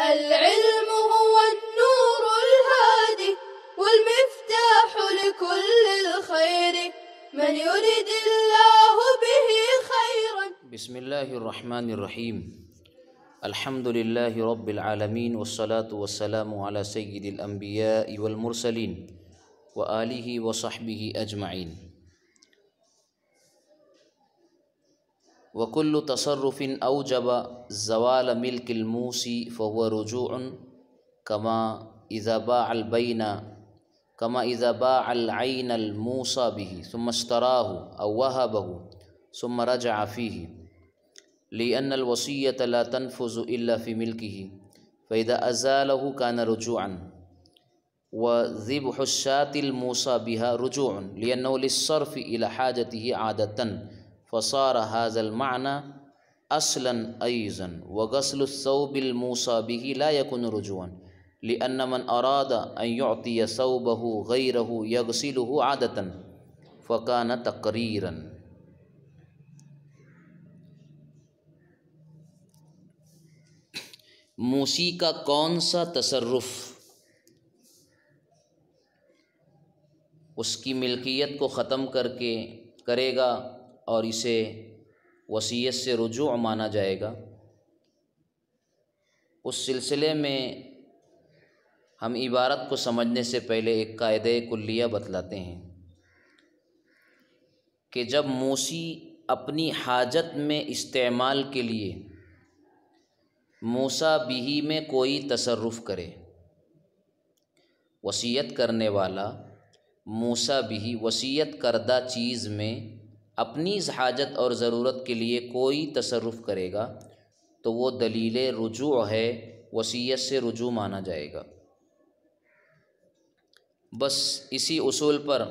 العلم هو النور الهادي والمفتاح لكل الخير من يرد الله به خيرا. بسم اللہ الرحمن الرحیم. الحمد للہ رب العالمین والصلاة والسلام علی سید الانبیاء والمرسلین وآلہ وصحبہ اجمعین. وکل تصرف اوجب زوال ملک الموسی فهو رجوع کما اذا باع العین الموصى به ثم اشتراه او وهبه ثم رجع فيه لأن الوصية لا تنفذ إلا في ملكه فإذا أزاله كان رجوعا. وذبح الشاة الموصى بها رجوع لأنه للصرف إلى حاجته عادة فصار هذا المعنى أصلا أيضا. وغسل الثوب الموصى به لا يكون رجوعا لأن من أراد أن يعطي ثوبه غيره يغسله عادة فكان تقريرا. موسی کا کون سا تصرف اس کی ملکیت کو ختم کرے گا اور اسے وصیت سے رجوع مانا جائے گا؟ اس سلسلے میں ہم عبارت کو سمجھنے سے پہلے ایک قاعدہ کلیہ بتلاتے ہیں کہ جب موسی اپنی حاجت میں استعمال کے لیے موصی بہ میں کوئی تصرف کرے، وصیت کرنے والا موصی بہ وصیت کردہ چیز میں اپنی حاجت اور ضرورت کے لیے کوئی تصرف کرے گا تو وہ دلیل رجوع ہے، وصیت سے رجوع مانا جائے گا. بس اسی اصول پر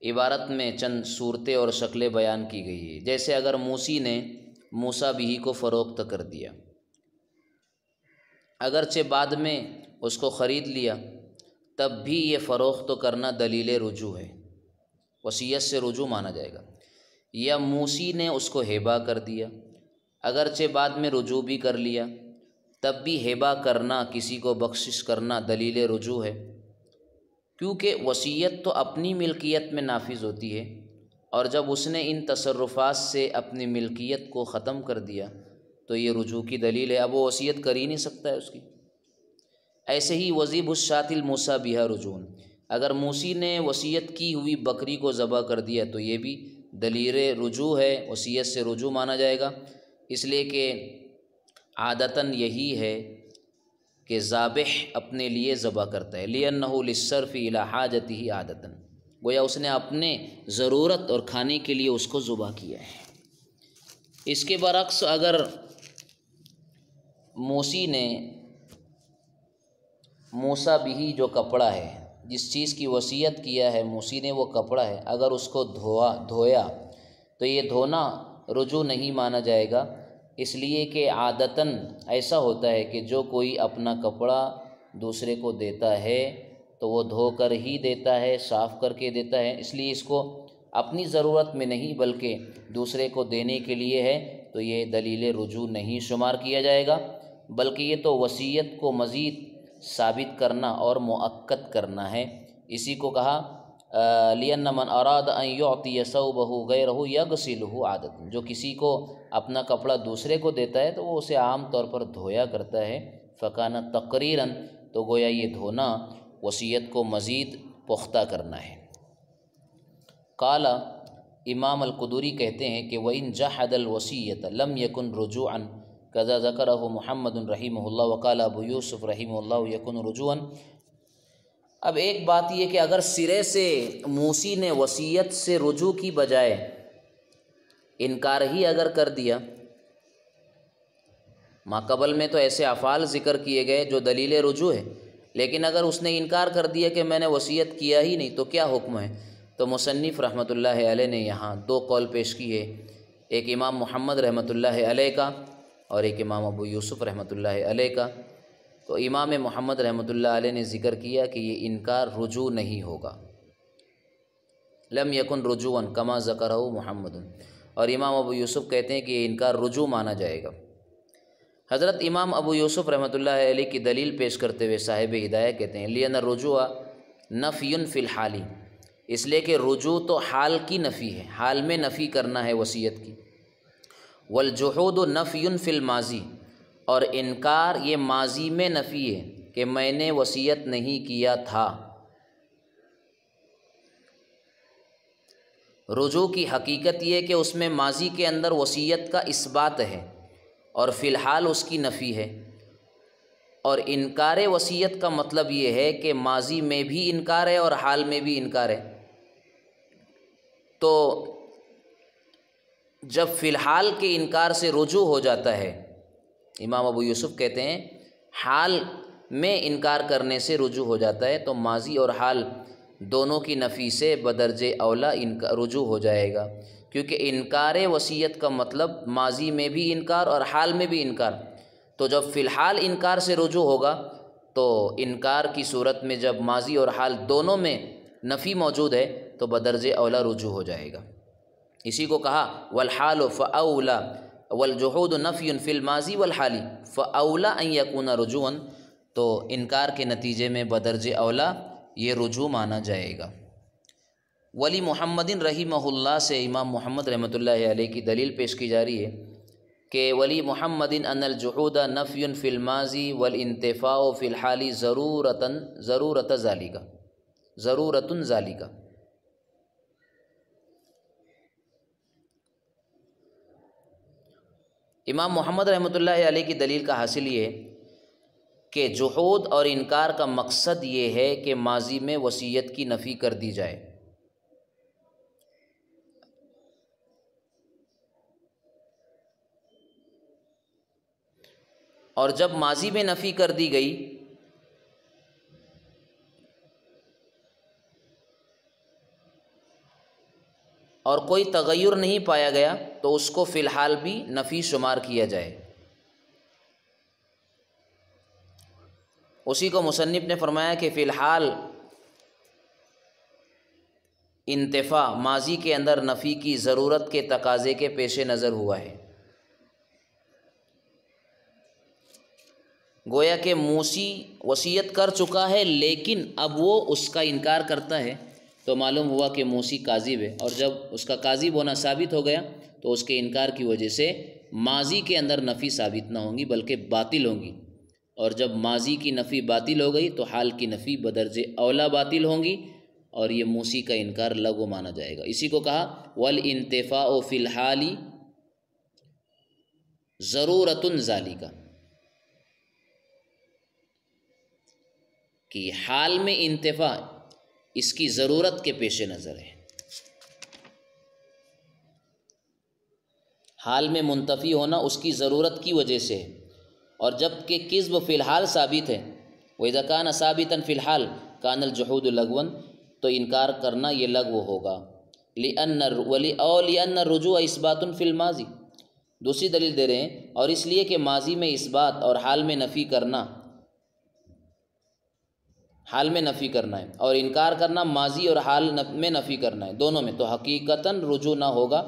عبارت میں چند صورتیں اور شکلیں بیان کی گئی ہے. جیسے اگر موسی نے موصی بہ کو فروخت کر دیا، اگرچہ بعد میں اس کو خرید لیا، تب بھی یہ فروخت کرنا دلیل رجوع ہے، وصیت سے رجوع مانا جائے گا. یا موسی نے اس کو ہبہ کر دیا، اگرچہ بعد میں رجوع بھی کر لیا، تب بھی ہبہ کرنا، کسی کو بخشش کرنا دلیل رجوع ہے، کیونکہ وصیت تو اپنی ملکیت میں نافذ ہوتی ہے، اور جب اس نے ان تصرفات سے اپنی ملکیت کو ختم کر دیا تو یہ رجوع کی دلیل ہے. اب وہ وصیت کر ہی نہیں سکتا ہے اس کی. ایسے ہی وذبح الشاة الموصى بها رجوع، اگر موسی نے وصیت کی ہوئی بکری کو ذبح کر دیا تو یہ بھی دلیل رجوع ہے، وصیت سے رجوع مانا جائے گا. اس لیے کہ عادتاً یہی ہے کہ ذابح اپنے لیے ذبح کرتا ہے، لِأَنَّهُ لِلصَّرْفِ إِلَى حَاجَتِهِ عادتاً، گویا اس نے اپنے ضرورت اور کھانے کے لیے اس کو ذبح کیا ہے. اس کے برعکس اگر موسی نے موصی بہ جو کپڑا ہے، جس چیز کی وصیت کیا ہے موسی نے، وہ کپڑا ہے، اگر اس کو دھویا تو یہ دھونا رجوع نہیں مانا جائے گا. اس لیے کہ عادتاً ایسا ہوتا ہے کہ جو کوئی اپنا کپڑا دوسرے کو دیتا ہے تو وہ دھو کر ہی دیتا ہے، صاف کر کے دیتا ہے. اس لیے اس کو اپنی ضرورت میں نہیں بلکہ دوسرے کو دینے کے لیے ہے، تو یہ دلیل رجوع نہیں شمار کیا جائے گا، بلکہ یہ تو وصیت کو مزید ثابت کرنا اور مؤکد کرنا ہے. اسی کو کہا لِأَنَّ مَنْ أَرَادَ أَنْ يُعْطِيَ ثَوْبَهُ غَيْرَهُ يَغْسِلُهُ عَادَةً، جو کسی کو اپنا کپڑا دوسرے کو دیتا ہے تو وہ اسے عام طور پر دھویا کرتا ہے. فَكَانَ تَقْرِيرًا، تو گویا یہ دھونا وصیت کو مزید پختہ کرنا ہے. قال، امام القدوری کہتے ہیں کہ وَإِنْ جَحَدَ الْوَصِيَّةَ لَمْ يَكُنْ رُجُوعًا كذا ذکرہ محمد رحمہ اللہ وقال ابو یوسف رحمہ اللہ یکن رجوعا. اب ایک بات یہ کہ اگر سرے سے موسی نے وصیت سے رجوع کی بجائے انکار ہی اگر کر دیا، ماقبل میں تو ایسے افعال ذکر کیے گئے جو دلیل رجوع ہے، لیکن اگر اس نے انکار کر دیا کہ میں نے وصیت کیا ہی نہیں تو کیا حکم ہے؟ تو مصنف رحمۃ اللہ علیہ نے یہاں دو قول پیش کیے، ایک امام محمد رحمۃ اللہ علیہ کا اور ایک امام ابو یوسف رحمۃ اللہ علیہ کا. تو امام محمد رحمۃ اللہ علیہ نے ذکر کیا کہ یہ انکار رجوع نہیں ہوگا، لم یکن رجوعا کما ذکرہ محمد، اور امام ابو یوسف کہتے ہیں کہ یہ انکار رجوع مانا جائے گا. حضرت امام ابو یوسف رحمۃ اللہ علیہ کی دلیل پیش کرتے ہوئے صاحب ہدایہ کہتے ہیں لِأَنَّ الرُّجُوعَ نَفْيٌ فِي الْحَالِ، اس لیے کہ رجوع تو حال کی نفی ہے، حال میں نفی کرنا ہے وصیت کی۔ وَالْجُحُودُ نَفْيٌ فِي الْمَاضِي، اور انکار یہ ماضی میں نفی ہے کہ میں نے وصیت نہیں کیا تھا۔ رجوع کی حقیقت یہ کہ اس میں ماضی کے اندر وصیت کا اثبات ہے اور فی الحال اس کی نفی ہے، اور انکار وصیت کا مطلب یہ ہے کہ ماضی میں بھی انکار ہے اور حال میں بھی انکار ہے۔ تو جب فی الحال کے انکار سے رجوع ہو جاتا ہے، امام ابو یوسف کہتے ہیں حال میں انکار کرنے سے رجوع ہو جاتا ہے، تو ماضی اور حال دونوں کی نفی سے بدرجہ اولا رجوع ہو جائے گا، کیونکہ انکار وصیت کا مطلب ماضی میں بھی انکار اور حال میں بھی انکار۔ تو جب فی الحال انکار سے رجوع ہوگا تو انکار کی صورت میں جب ماضی اور حال دونوں میں نفی موجود ہے تو بدرجہ اولا رجوع ہو جائے گا۔ اسی کو کہا والحال فاولا والجحود نفی فی الماضی والحال فاولا ان یکون رجوعا، تو انکار کے نتیجے میں بدرجہ اولا یہ رجوع مانا جائے گا۔ ولی محمد رحمہ اللہ سے امام محمد رحمۃ اللہ علیہ کی دلیل پیش کی جا رہی ہے کہ ولی محمد ان الجحود نفی فی الماضی والانتفاء فی الحال ضرورت ذالک۔ امام محمد رحمۃ اللہ علیہ کی دلیل کا حاصل یہ ہے کہ جحود اور انکار کا مقصد یہ ہے کہ ماضی میں وصیت کی نفی کر دی جائے، اور جب ماضی میں نفی کر دی گئی اور کوئی تغیر نہیں پایا گیا تو اس کو فی الحال بھی نفی شمار کیا جائے۔ اسی کو مصنف نے فرمایا کہ فی الحال انتفاع ماضی کے اندر نفی کی ضرورت کے تقاضے کے پیش نظر ہوا ہے، گویا کہ موسی وصیت کر چکا ہے لیکن اب وہ اس کا انکار کرتا ہے، تو معلوم ہوا کہ موسی کاذب ہے، اور جب اس کا کاذب ہونا ثابت ہو گیا تو اس کے انکار کی وجہ سے ماضی کے اندر نفی ثابت نہ ہوں گی بلکہ باطل ہوں گی، اور جب ماضی کی نفی باطل ہو گئی تو حال کی نفی بدرجہ اولا باطل ہوں گی، اور یہ موسی کا انکار لغو مانا جائے گا۔ اسی کو کہا والانتفاء فی الحال ضرورت ذالک، کہ حال میں انتفاع اس کی ضرورت کے پیش نظر ہے، حال میں منتفی ہونا اس کی ضرورت کی وجہ سے ہے، اور جب کہ کذب فی الحال ثابت ہے وَإِذَا كَانَ ثَابِتًا فِي الْحَالِ كَانَ الْجُحُودُ لَغْوًا، تو انکار کرنا یہ لغو ہوگا۔ لِأَنَّ الرُّجُوعَ اثبات فی الماضی، دوسری دلیل دے رہے ہیں، اور اس لیے کہ ماضی میں اثبات اور حال میں نفی کرنا، حال میں نفی کرنا ہے اور انکار کرنا ماضی اور حال میں نفی کرنا ہے، دونوں میں، تو حقیقتاً رجوع نہ ہوگا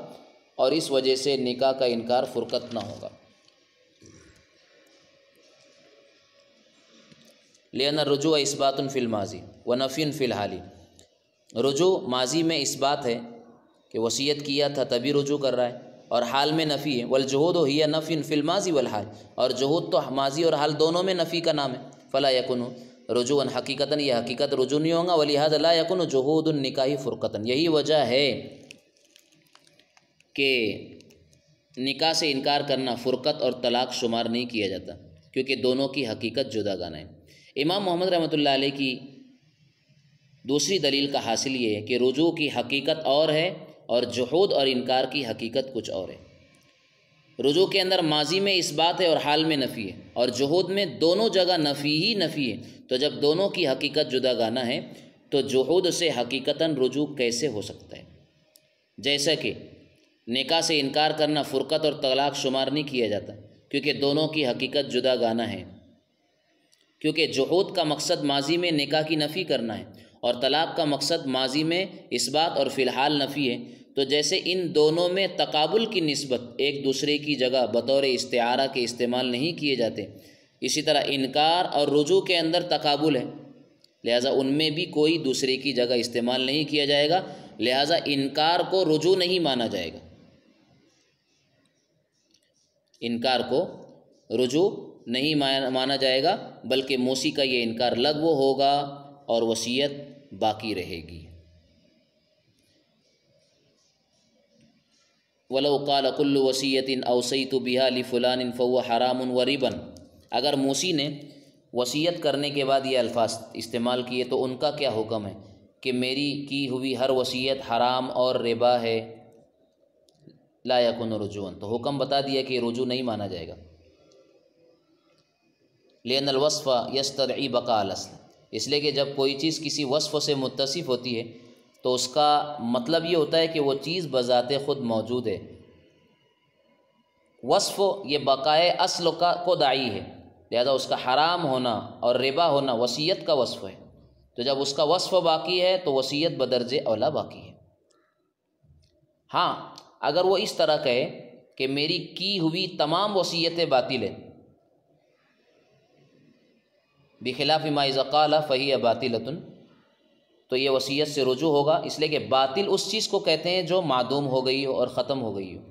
اور اس وجہ سے نکاح کا انکار فرقت نہ ہوگا۔ لأن الرجوع اثبات فی الماضی ونفی فی الحال، رجوع ماضی میں اثبات ہے کہ وصیت کیا تھا تبھی رجوع کر رہا ہے، اور حال میں نفی ہے، والجحود ہی نفی فی الماضی والحال، اور جحود تو ماضی اور حال دونوں میں نفی کا نام ہے، فلا یکن رجوعاً حقیقتاً یہ حقیقت رجوع نہیں ہوگا، ولہذا لا یکن جحود النکاح فرقتاً، یہی وجہ ہے کہ نکاح سے انکار کرنا فرقت اور طلاق شمار نہیں کیا جاتا، کیونکہ دونوں کی حقیقت جدا گانا ہے۔ امام محمد رحمۃ اللہ علیہ کی دوسری دلیل کا حاصل یہ ہے کہ رجوع کی حقیقت اور ہے اور جحود اور انکار کی حقیقت کچھ اور ہے۔ رجوع کے اندر ماضی میں اثبات ہے اور حال میں نفی ہے، اور جحود میں دونوں جگہ نفی ہی نفی ہے، تو جب دونوں کی حقیقت جدا گانا ہے تو جحود سے حقیقتاً رجوع کیسے ہو سکتا ہے؟ جیسا کہ نکاح سے انکار کرنا فرقت اور طلاق شمار نہیں کیا جاتا کیونکہ دونوں کی حقیقت جدا گانا ہے، کیونکہ جحود کا مقصد ماضی میں نکاح کی نفی کرنا ہے اور طلاق کا مقصد ماضی میں اثبات اور فی الحال نفی ہے، تو جیسے ان دونوں میں تقابل کی نسبت ایک دوسرے کی جگہ بطور استعارہ کے استعمال نہیں کیے جاتے، اسی طرح انکار اور رجوع کے اندر تقابل ہے، لہٰذا ان میں بھی کوئی دوسرے کی جگہ استعمال نہیں کیا جائے گا، لہٰذا انکار کو رجوع نہیں مانا جائے گا، انکار کو رجوع نہیں مانا جائے گا، بلکہ موسی کا یہ انکار لغو ہوگا اور وصیت باقی رہے گی۔ وَلَوْ قَالَ كُلُّ وَصِيَّةٍ أَوْصَيْتُ بِهَا لِفُلَانٍ فَهُوَ حَرَامٌ وَرِبًا، اگر موسی نے وصیت کرنے کے بعد یہ الفاظ استعمال کیے تو ان کا کیا حکم ہے کہ میری کی ہوئی ہر وصیت حرام اور ربا ہے، لا یکن رجوعا، تو حکم بتا دیا کہ رجوع نہیں مانا جائے گا، لأن الوصف یستدعی بقاء الاصل، اس لیے کہ جب کوئی چیز کسی وصف سے متصف ہوتی ہے تو اس کا مطلب یہ ہوتا ہے کہ وہ چیز بذات خود موجود ہے، وصف یہ بقائے اصل کو داعی ہے، لہذا اس کا حرام ہونا اور ربا ہونا وصیت کا وصف ہے، تو جب اس کا وصف باقی ہے تو وصیت بدرجہ اولا باقی ہے۔ ہاں اگر وہ اس طرح کہے کہ میری کی ہوئی تمام وصیتیں باطل ہیں، بخلاف ما اذا قال فہی باطلۃ، تو یہ وصیت سے رجوع ہوگا، اس لیے کہ باطل اس چیز کو کہتے ہیں جو معدوم ہو گئی ہو اور ختم ہو گئی ہو،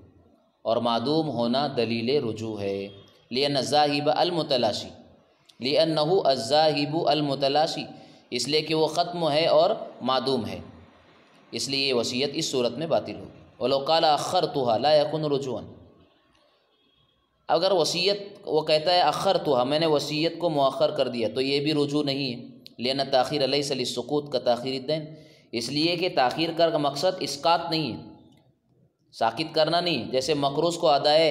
اور معدوم ہونا دلیل رجوع ہے، لأن الذاہب المتلاشی، لأنہ الذاہب المتلاشی، اس لیے کہ وہ ختم ہے اور معدوم ہے، اس لیے یہ وصیت اس صورت میں باطل ہوگی۔ وَلَوْ قَالَ أَخَّرْتُهَا لَا يَكُنُ رُجُوعًا، اگر وصیت وہ کہتا ہے اخرتها، میں نے وصیت کو مؤخر کر دیا، تو یہ بھی رجوع نہیں ہے، لأن التاخیر لیس للسقوط كتاخیر الدین، اس لیے کہ تاخیر کا مقصد اسقاط نہیں ہے، ساقط کرنا نہیں، جیسے مقروض کو ادائے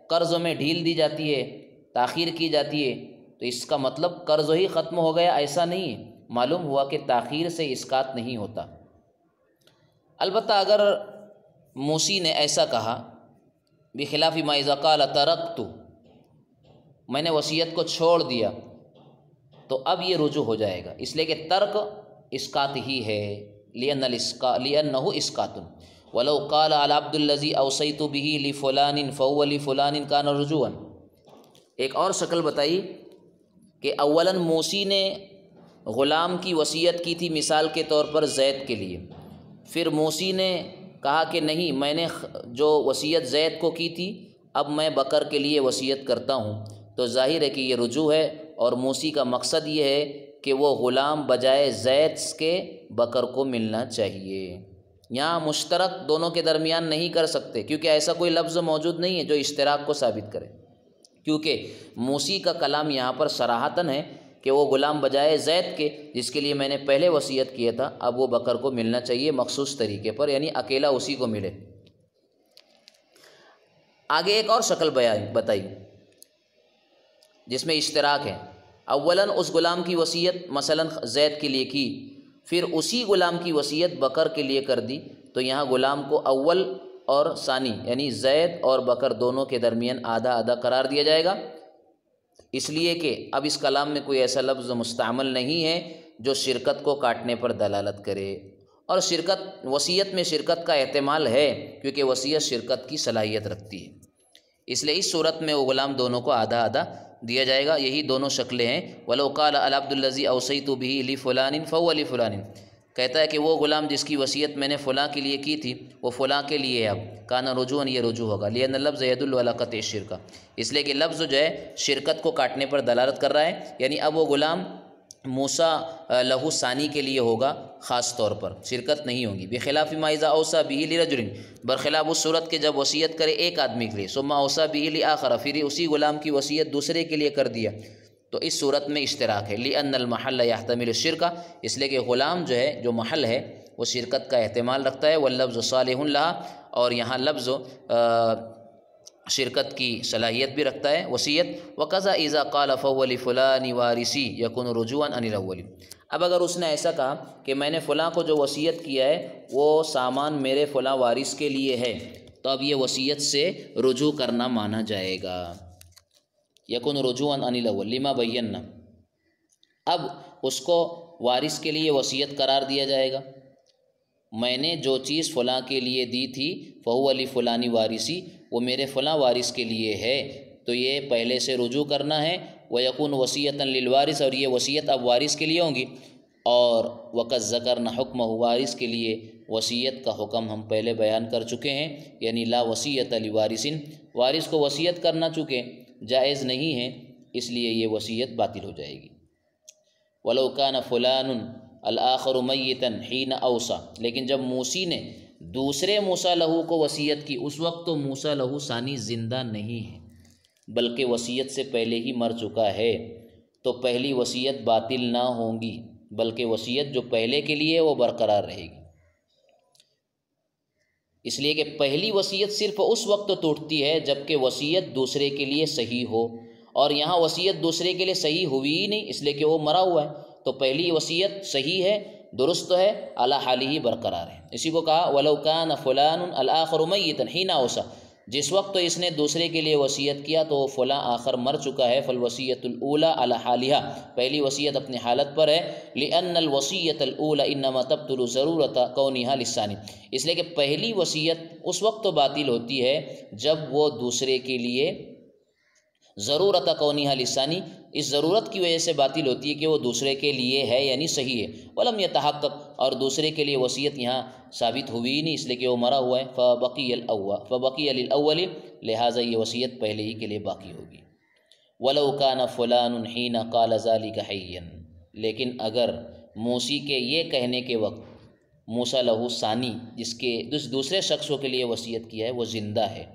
قرض میں ڈھیل دی جاتی ہے، تاخیر کی جاتی ہے، تو اس کا مطلب قرض ہی ختم ہو گیا، ایسا نہیں ہے، معلوم ہوا کہ تاخیر سے اسقاط نہیں ہوتا۔ البتہ اگر موسی نے ایسا کہا بخلاف ما اذا قال ترکت، میں نے وصیت کو چھوڑ دیا، تو اب یہ رجوع ہو جائے گا، اس لیے کہ ترک اسقاط ہی ہے، لأنہ اسقاط۔ ولو قال العبد الذي اوصيت به لفلان فهو لفلان كان رجوعا، ایک اور شکل بتائی کہ اولاً موسی نے غلام کی وصیت کی تھی مثال کے طور پر زید کے لیے، پھر موسی نے کہا کہ نہیں، میں نے جو وصیت زید کو کی تھی اب میں بکر کے لیے وصیت کرتا ہوں، تو ظاہر ہے کہ یہ رجوع ہے، اور موسی کا مقصد یہ ہے کہ وہ غلام بجائے زید کے بکر کو ملنا چاہیے۔ یہاں مشترک دونوں کے درمیان نہیں کر سکتے، کیونکہ ایسا کوئی لفظ موجود نہیں ہے جو اشتراک کو ثابت کرے، کیونکہ موسی کا کلام یہاں پر صراحتاً ہے کہ وہ غلام بجائے زید کے جس کے لیے میں نے پہلے وصیت کیا تھا اب وہ بکر کو ملنا چاہیے مخصوص طریقے پر، یعنی اکیلا اسی کو ملے۔ آگے ایک اور شکل بتائی جس میں اشتراک ہے، اولاً اس غلام کی وصیت مثلاً زید کے لیے کی، پھر اسی غلام کی وصیت بکر کے لیے کر دی، تو یہاں غلام کو اول اور ثانی یعنی زید اور بکر دونوں کے درمیان آدھا آدھا قرار دیا جائے گا، اس لیے کہ اب اس کلام میں کوئی ایسا لفظ مستعمل نہیں ہے جو شرکت کو کاٹنے پر دلالت کرے، اور شرکت وصیت میں شرکت کا احتمال ہے کیونکہ وصیت شرکت کی صلاحیت رکھتی ہے، اس لیے اس صورت میں وہ غلام دونوں کو آدھا آدھا دیا جائے گا۔ یہی دونوں شکلیں ہیں۔ وَلَوْ قَالَ الْعَبْدُ الَّذِي أَوْصَيْتُ بِهِ لِفُلَانٍ فَهُوَ لِفُلَانٍ، کہتا ہے کہ وہ غلام جس کی وصیت میں نے فلاں کے لیے کی تھی وہ فلاں کے لیے ہے، اب کانا رجوعاً، یہ رجوع ہوگا، لأن اللفظ يدل على قطع الشرکہ، اس لیے کہ لفظ جو ہے شرکت کو کاٹنے پر دلالت کر رہا ہے، یعنی اب وہ غلام موسیٰ لہو ثانی کے لیے ہوگا، خاص طور پر شرکت نہیں ہوگی۔ بخلاف ما اذا اوصى به لرجل، برخلاف اس صورت کے جب وصیت کرے ایک آدمی کے لیے، ثم اوصى به لآخر، پھر اسی غلام کی وصیت دوسرے کے لیے کر دیا، تو اس صورت میں اشتراک ہے، لأن المحل يحتمل الشرکہ، اس لیے کہ غلام جو ہے جو محل ہے وہ شرکت کا احتمال رکھتا ہے، واللفظ صالح لها، اور یہاں لفظ شرکت کی صلاحیت بھی رکھتا ہے وصیت۔ وَقَذَا إِذَا قَالَ فَهُوَ لِفُلَانِ وَارِثِي يَكُونُ رُجُوعًا عَنِ الْأَوَّلِ، اب اگر اس نے ایسا کہا کہ میں نے فلاں کو جو وصیت کیا ہے وہ سامان میرے فلاں وارث کے لیے ہے، تو اب یہ وصیت سے رجوع کرنا مانا جائے گا، يَكُونُ رُجُوعًا عَنِ الْأَوَّلِ لِمَا بَيَّنَّا، اب اس کو وارث کے لیے وصیت قرار دیا جائے گا، میں نے جو چیز فلاں کے لیے دی تھی فہو علی فلانی وارثی، وہ میرے فلاں وارث کے لیے ہے، تو یہ پہلے سے رجوع کرنا ہے۔ وَيَكُونُ وَصِيَّةً لِلْوَارِثِ، اور یہ وصیت اب وارث کے لیے ہوں گی۔ اور وَقَدْ ذَكَرْنَا حُکْمَهُ، وارث کے لیے وصیت کا حکم ہم پہلے بیان کر چکے ہیں، یعنی لا وصیۃ لوارث، وارث کو وصیت کرنا چونکہ جائز نہیں ہے، اس لیے یہ وصیت باطل ہو جائے گی۔ وَلَوْ كَانَ فُلَانٌ الْآخَرُ مَيِّتًا حِينَ أَوْصَى، لیکن جب موصی نے دوسرے موصی لہو کو وصیت کی، اس وقت تو موصی لہو ثانی زندہ نہیں ہے بلکہ وصیت سے پہلے ہی مر چکا ہے، تو پہلی وصیت باطل نہ ہوگی بلکہ وصیت جو پہلے کے لیے وہ برقرار رہے گی۔ اس لیے کہ پہلی وصیت صرف اس وقت ٹوٹتی ہے جب کہ وصیت دوسرے کے لیے صحیح ہو، اور یہاں وصیت دوسرے کے لیے صحیح ہوئی ہی نہیں، اس لیے کہ وہ مرا ہوا ہے، تو پہلی وصیت صحیح ہے، درست ہے، علی حالہ ہی برقرار ہے۔ اسی کو کہا وَلَوْ كَانَ فُلَانٌ الْآخَرُ مَيِّتًا حِينَ أَوْصَى، جس وقت اس نے دوسرے کے لیے وصیت کیا تو فلاں آخر مر چکا ہے، فالوصیۃ الاولیٰ علی حالها، پہلی وصیت اپنی حالت پر ہے، لأن الوصیۃ الاولیٰ انما تبطل ضرورت کونها للثانی، اس لیے کہ پہلی وصیت اس وقت تو باطل ہوتی ہے جب وہ دوسرے کے لیے ضرورت کونها للثانی، اس ضرورت کی وجہ سے باطل ہوتی ہے کہ وہ دوسرے کے لیے ہے یعنی صحیح ہے، ولم يتحقق، اور دوسرے کے لیے وصیت یہاں ثابت ہوئی ہی نہیں، اس لیے کہ وہ مرا ہوا ہے، فبقی للأول، لہٰذا یہ وصیت پہلے ہی کے لیے باقی ہوگی۔ وَلَوْ كَانَ فُلَانٌ حِينَ قَالَ ذَلِكَ حَيًّا، لیکن اگر موصی کے یہ کہنے کے وقت موصی لہو ثانی جس دوسرے شخصوں کے لیے وصیت کیا ہے وہ زندہ ہے،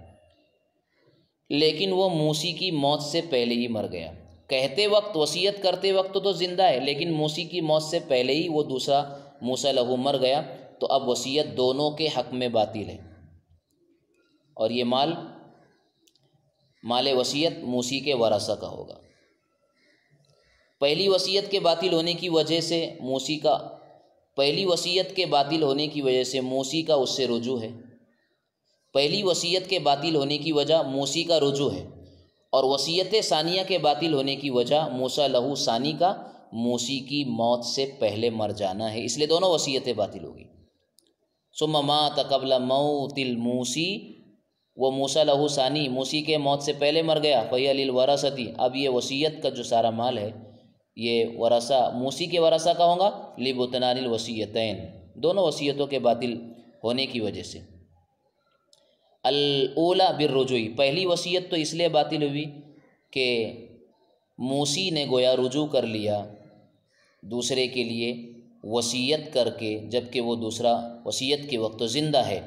لیکن وہ موصی کی موت سے پہلے ہی مر گیا، کہتے وقت وصیت کرتے وقت تو زندہ ہے لیکن موصی کی موت سے پہلے ہی وہ دوسرا موصی لہو مر گیا، تو اب وصیت دونوں کے حق میں باطل ہے، اور یہ مال وصیت موصی کے ورثہ کا ہوگا۔ پہلی وصیت کے باطل ہونے کی وجہ سے موصی کا اس سے رجوع ہے، پہلی وصیت کے باطل ہونے کی وجہ موصی کا رجوع ہے، اور وصیت ثانیہ کے باطل ہونے کی وجہ موصی لہو ثانی کا موصی کی موت سے پہلے مر جانا ہے، اس لیے دونوں وصیتیں باطل ہوگی۔ ثم مات قبل موت الموصی، وہ موصی لہو ثانی موصی کے موت سے پہلے مر گیا، فہی للورثۃ، اب یہ وصیت کا جو سارا مال ہے یہ ورثہ موصی کے ورثہ کا ہوگا، لبطلان الوصیتین، دونوں وصیتوں کے باطل ہونے کی وجہ سے۔ الاولیٰ بالرجوع، پہلی وصیت تو اس لیے باطل ہوئی کہ موصی نے گویا رجوع کر لیا دوسرے کے لیے وصیت کر کے، جبکہ وہ دوسرا وصیت کے وقت زندہ ہے،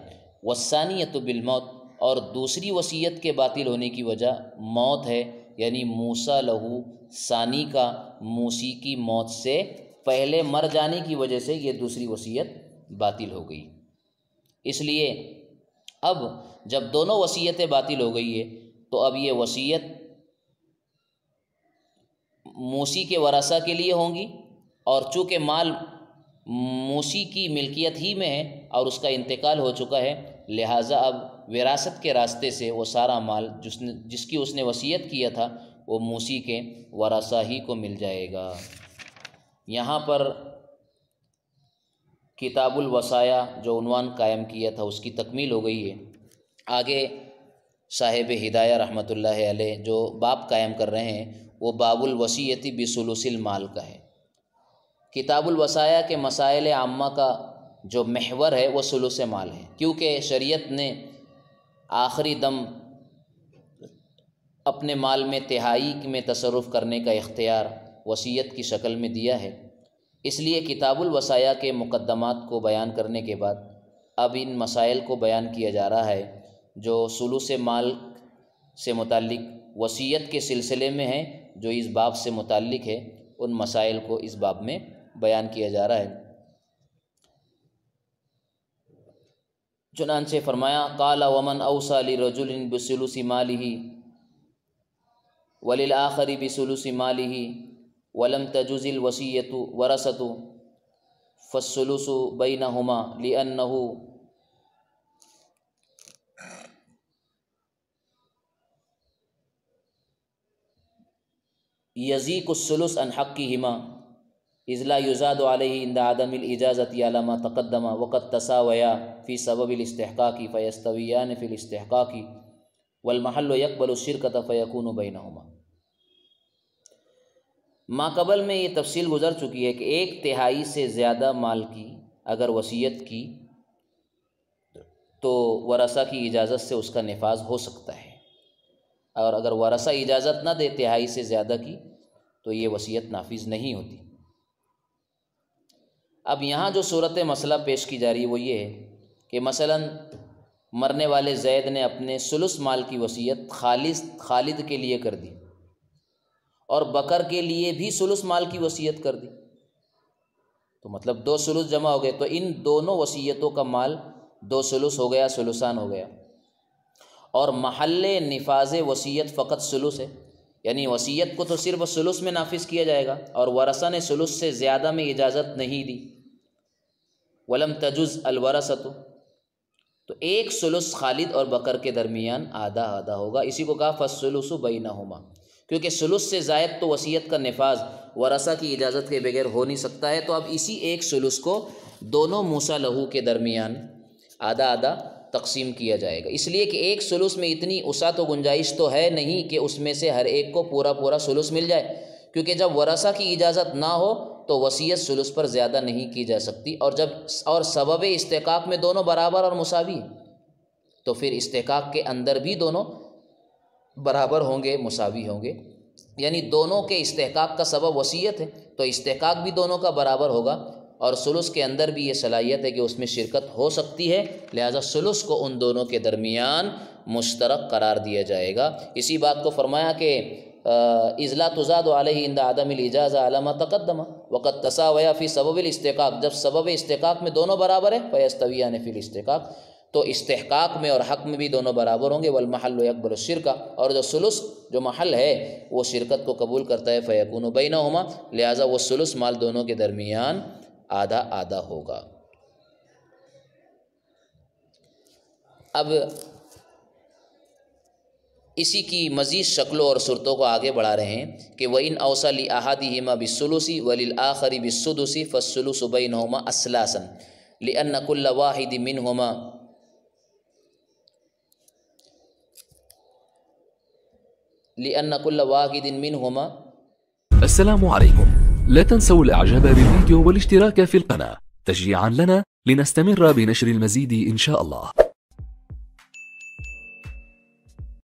والثانیۃ بالموت، اور دوسری وصیت کے باطل ہونے کی وجہ موت ہے، یعنی موصی لہو ثانی کا موصی کی موت سے پہلے مر جانے کی وجہ سے یہ دوسری وصیت باطل ہو گئی۔ اس لیے اب جب دونوں وصیتیں باطل ہو گئی ہے تو اب یہ وصیت موصی کے ورثہ کے لیے ہوں گی، اور چونکہ مال موصی کی ملکیت ہی میں ہے اور اس کا انتقال ہو چکا ہے، لہٰذا اب وراثت کے راستے سے وہ سارا مال جس کی اس نے وصیت کیا تھا وہ موصی کے ورثہ ہی کو مل جائے گا۔ یہاں پر کتاب الوصایا جو عنوان قائم کیا تھا اس کی تکمیل ہو گئی ہے۔ آگے صاحب ہدایہ رحمۃ اللہ علیہ جو باب قائم کر رہے ہیں وہ باب الوصیۃ بثلث المال کا ہے۔ کتاب الوصایا کے مسائل عامہ کا جو محور ہے وہ ثلث مال ہے، کیونکہ شریعت نے آخری دم اپنے مال میں تہائی میں تصرف کرنے کا اختیار وصیت کی شکل میں دیا ہے، اس لیے کتاب الوصایا کے مقدمات کو بیان کرنے کے بعد اب ان مسائل کو بیان کیا جا رہا ہے جو ثلث مال سے متعلق وصیت کے سلسلے میں ہیں، جو اس باب سے متعلق ہے، ان مسائل کو اس باب میں بیان کیا جا رہا ہے۔ چنانچہ فرمایا قال ومن اوصى لرجل بثلث ماله وللآخر بثلث ماله ولم تجز الوصية ورثة فالثلث بينهما لأنه يزيك الثلث عن حقهما، اذ لا یزاد علیہ عند عدم الاجازۃ علی ما تقدم وقد تساویا فی سبب الاستحقاق فیستویان فی الاستحقاق والمحل یقبل الشرکۃ فیکون بینہما۔ ماقبل میں یہ تفصیل گزر چکی ہے کہ 1/3 سے زیادہ مال کی اگر وصیت کی تو ورثہ کی اجازت سے اس کا نفاذ ہو سکتا ہے، اور اگر ورثہ اجازت نہ دے 1/3 سے زیادہ کی تو یہ وصیت نافذ نہیں ہوتی۔ اب یہاں جو صورت مسئلہ پیش کی جا رہی ہے وہ یہ ہے کہ مثلاً مرنے والے زید نے اپنے ثلث مال کی وصیت خالد کے لیے کر دی اور بکر کے لیے بھی ثلث مال کی وصیت کر دی، تو مطلب 2 ثلث جمع ہو گئے، تو ان دونوں وصیتوں کا مال 2 ثلث ہو گیا، ثلثان ہو گیا، اور محل نفاذ وصیت فقط ثلث ہے، یعنی وصیت کو تو صرف ثلث میں نافذ کیا جائے گا اور ورثہ نے ثلث سے زیادہ میں اجازت نہیں دی۔ ولم تجز الورثۃ، تو 1 ثلث خالد اور بکر کے درمیان آدھا آدھا ہوگا، اسی کو کہا فالثلث بینہما، کیونکہ ثلث سے زائد تو وصیت کا نفاذ ورثہ کی اجازت کے بغیر ہو نہیں سکتا ہے، تو اب اسی 1 ثلث کو دونوں موسیٰ لہو کے درمیان آدھا آدھا تقسیم کیا جائے گا، اس لیے کہ 1 ثلث میں اتنی وسعت و گنجائش تو ہے نہیں کہ اس میں سے ہر ایک کو پورا ثلث مل جائے، کیونکہ جب ورثہ کی اجازت نہ ہو تو وصیت ثلث پر زیادہ نہیں کی جا سکتی، اور سبب استحقاق میں دونوں برابر اور مساوی ہیں، تو پھر استحقاق کے اندر بھی دونوں برابر ہوں گے، مساوی ہوں گے، یعنی دونوں کے استحقاق کا سبب وصیت ہے تو استحقاق بھی دونوں کا برابر ہوگا، اور ثلث کے اندر بھی یہ صلاحیت ہے کہ اس میں شرکت ہو سکتی ہے، لہذا ثلث کو ان دونوں کے درمیان مشترک قرار دیا جائے گا۔ اسی بات کو فرمایا کہ اذ لا تزاد علیہ عند عدم الاجازہ علی ما تقدم وقد تساویا فی سبب الاستحقاق، جب سبب استحقاق میں دونوں برابر ہیں فیستویان فی الاستحقاق، تو استحقاق میں اور حق میں بھی دونوں برابر ہوں گے، والمحل یقبل الشرکہ، اور جو ثلث جو محل ہے وہ شرکت کو قبول کرتا ہے، فیکون بینہما، لہذا وہ ثلث مال دونوں کے درمیان آدھا آدھا ہوگا۔ اب اسی کی مزید شکلوں اور صورتوں کو آگے بڑھا رہے ہیں کہ وَإِنْ أَوْصَى لِأَحَدِهِمَا بِالثُّلُثِ وَلِلْآخَرِ بِالسُّدُسِ فَالثُّلُثُ بَيْنَهُمَا أَثْلَاثًا لِأَنَّ كُلَّ وَاحِدٍ مِّنْهُمَا السلام عليكم، لا تنسوا الاعجاب بالفيديو والاشتراك في القناة تشجيعا لنا لنستمر بنشر المزيد إن شاء الله.